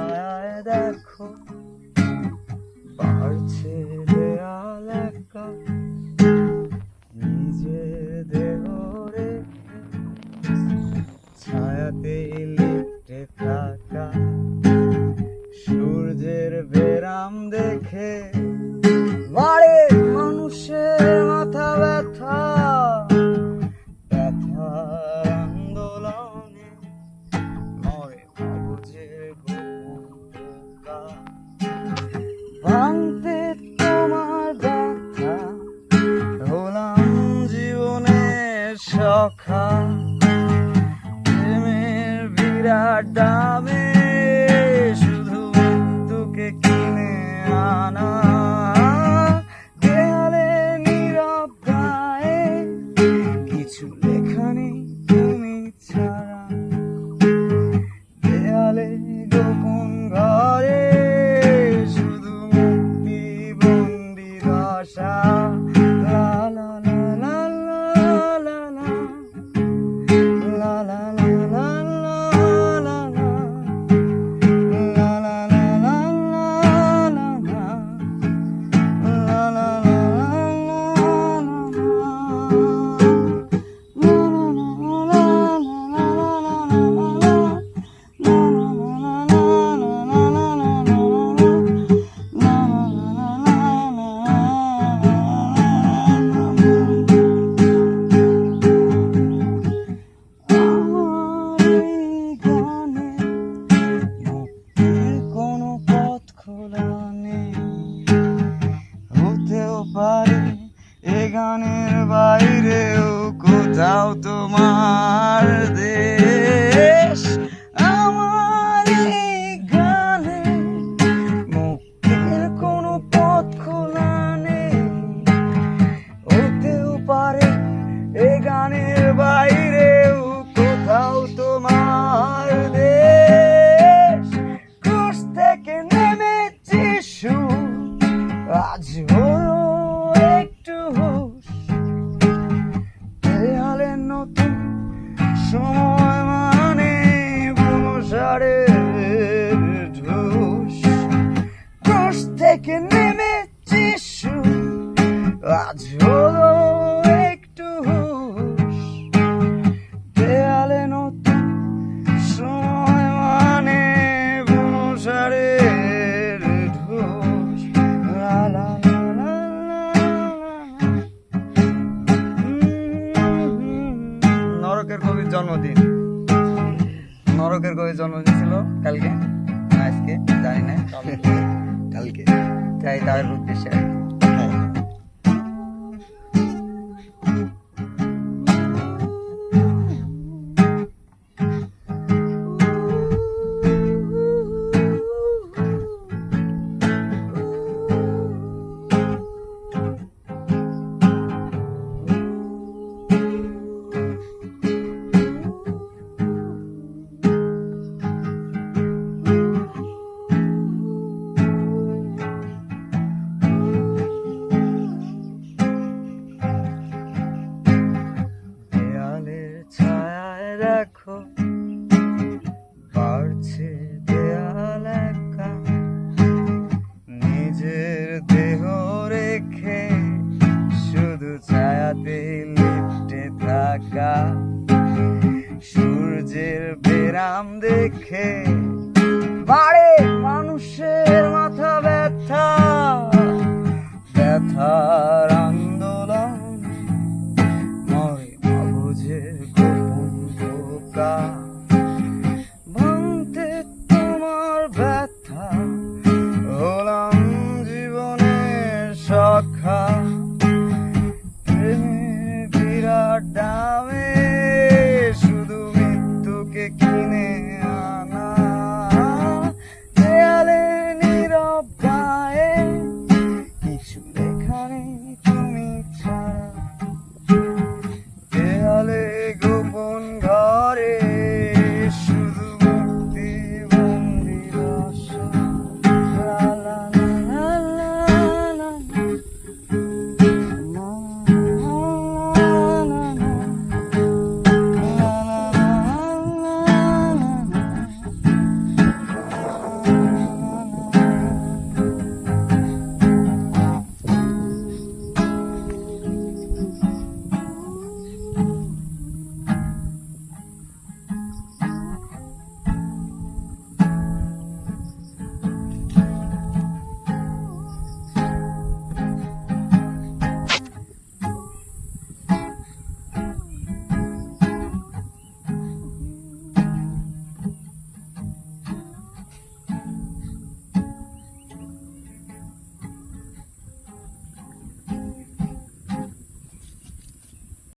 ছায়ায় দেখো বাড়ছে দেয়াল একা, নিজের দেহ রেখে ছায়াতে লিপ্টে থাকা, সূর্যের বেরাম দেখে বাড়ে মানুষের মাথা ব্যথা, ব্যথার আন্দোলনে মরে মগজের গোপন পোকা। ভাঙতে তোমার ব্যথা হলাম জীবনের সখা, প্রেমের বিরাট দামে শুধু মৃত্যুকে কিনে আনা, দেয়ালে নীরব গায়ে কিছু লেখা নেই তুমি ছাড়া, দেয়ালে গোপন ঘরে শুধু মুক্তি বন্দি দশা। লা লা লা লা লা লা লা লা লা লা লা লা এ গানের বাইরেও কোথাও তোমার দেশ, আমার এই গানে মুক্তির কোনো পথ খোলা নেই, হতেও পারে এ গানের বাইরেও কোথাও তোমার দেশ। ক্রস থেকে নেমেছি সুর, আজ হলো একটু হুঁশ, দেয়ালে নতুন সময় মানে বুনোসারের ঢুস। ক্রস থেকে নেমেছি সুর, আজ হলো একটু হুঁশ, দেয়ালে নতুন সময় মানে বুনোসারের ঢুস। লা লা নরকের কবির জন্মদিন, নরকের কবির জন্মদিন ছিল কালকে না আজকে জানি না, কালকে তাই তার উদ্দেশ্যে দেখো বাড়ছে দেয়াল একা, নিজের দেহ রেখে শুধু ছায়াতে লিপ্টে থাকা, সূর্যের বেরাম দেখে বাড়ে মানুষের মাথা ব্যথা, ব্যথার আন্দোলনে মরে মগজের গোপন পোকা। ভাঙতে তোমার